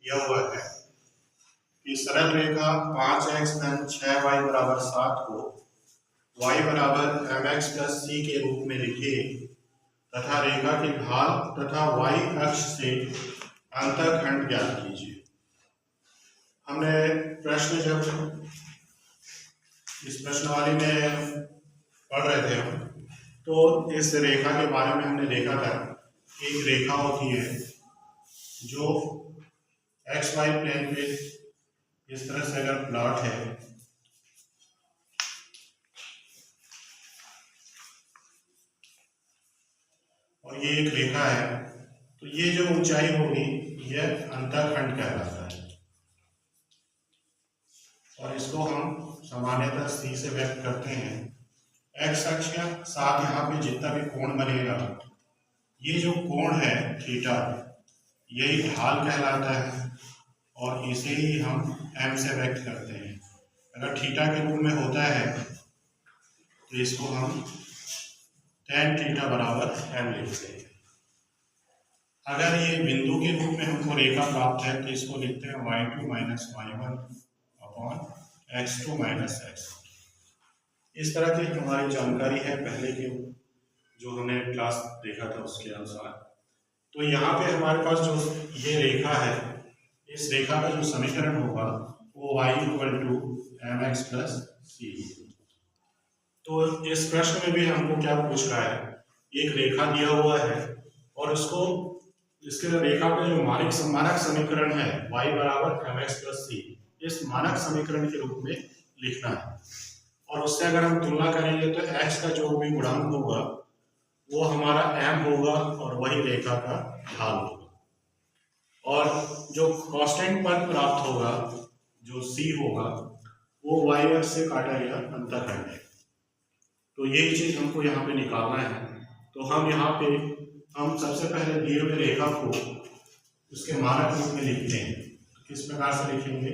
दिया हुआ है कि सरल रेखा 5x धन 6y बराबर 7 को y बराबर mx प्लस c के रूप में लिखिए तथा रेखा की ढाल तथा y अक्ष से अंतःखंड ज्ञात कीजिए। हमने प्रश्न जब इस प्रश्नावली में पढ़ रहे थे हम, तो इस रेखा के बारे में हमने देखा था कि एक रेखा होती है जो एक्स वाई प्लेन पे इस तरह से अगर प्लॉट है और ये एक रेखा है, तो ये जो ऊंचाई होगी यह अंतःखंड कहलाता है और इसको हम सामान्यतः सी से व्यक्त करते हैं। एक्स अक्ष के साथ यहाँ पे जितना भी कोण बनेगा, ये जो कोण है थीटा, यही ढाल कहलाता है और इसे ही हम एम से व्यक्त करते हैं। अगर थीटा के रूप में होता है तो इसको हम tan थीटा बराबर एम लिखते हैं। अगर ये बिंदु के रूप में हमको रेखा प्राप्त है तो इसको लिखते हैं y2 minus y1 upon x2 minus x। इस तरह की हमारी जानकारी है पहले के जो हमने क्लास देखा था उसके अनुसार। तो यहाँ पे हमारे पास जो ये रेखा है, इस रेखा का जो समीकरण होगा वो y equal to M X plus C. तो इस प्रश्न में भी हमको क्या पूछ रहा है, एक रेखा दिया हुआ है और उसको इसके रेखा का जो मानक समीकरण है y बराबर एम एक्स प्लस सी, इस मानक समीकरण के रूप में लिखना है और उससे अगर हम तुलना करेंगे तो x का जो भी गुणांक होगा वो हमारा m होगा और वही रेखा का ढाल होगा और जो कांस्टेंट पद प्राप्त होगा जो c होगा वो y अक्ष से काटा गया अंतःखंड है। तो यही चीज हमको यहाँ पे निकालना है। तो हम यहाँ पे हम सबसे पहले दिए हुए रेखा को उसके मानक रूप में लिखते हैं। तो किस प्रकार से लिखेंगे,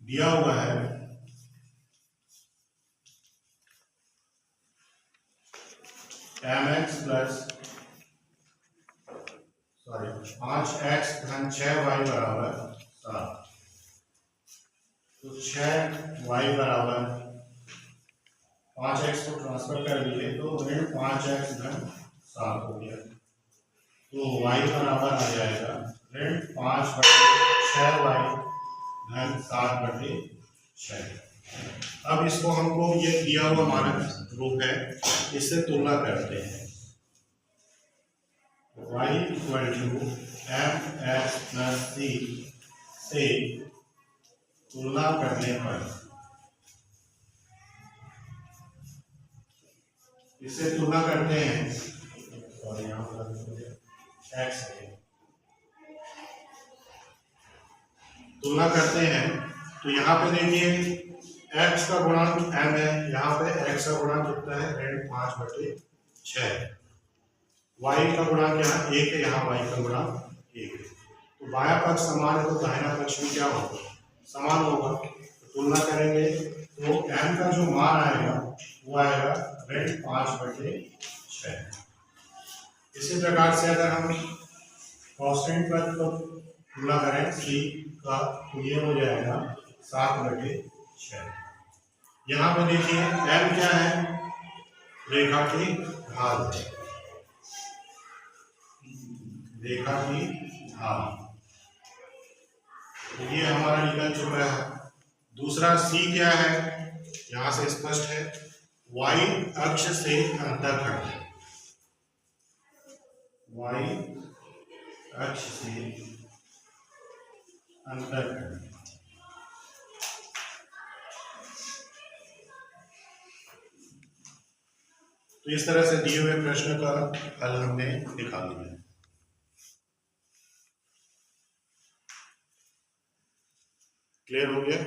दिया हुआ है एम एक्स प्लस 5x धन 6y बराबर 7। तो 6y बराबर 5x को ट्रांसफर कर दिए तो ऋण 5x धन 7 हो गया। तो y बराबर आ जाएगा ऋण 5/6y धन 7/6। अब इसको हमको ये दिया हुआ मानक रूप है, इससे तुलना करते हैं। y equal to M X plus C से तुलना करने पर, इससे तुलना करते हैं और यहाँ पर x है, तुलना करते हैं तो यहाँ पे देखिए x का गुणांक m है, यहाँ पे x का गुणांक कितना है ऋण 5/6। y का गुणांक यहाँ 1 है, यहाँ y का गुणांक 1 है। तो बायां पक्ष समान है तो दाहिना पक्ष भी क्या होगा, समान होगा। तो तुलना करेंगे तो m का जो मान आएगा वो आएगा ऋण 5/6। इसी प्रकार से अगर हम कांस्टेंट पद को तुलना करें c का तो ये हो जाएगा 7/6। यहाँ पे देखिए m क्या है, रेखा की ढाल, रेखा की ढाल, तो ये हमारा निकल चुका है। दूसरा c क्या है, यहाँ से स्पष्ट है y अक्ष से अंतःखंड, y अक्ष से अंतःखंड। तो इस तरह से दिए हुए प्रश्न का हल हमने निकाल लिया। क्लियर हो गया।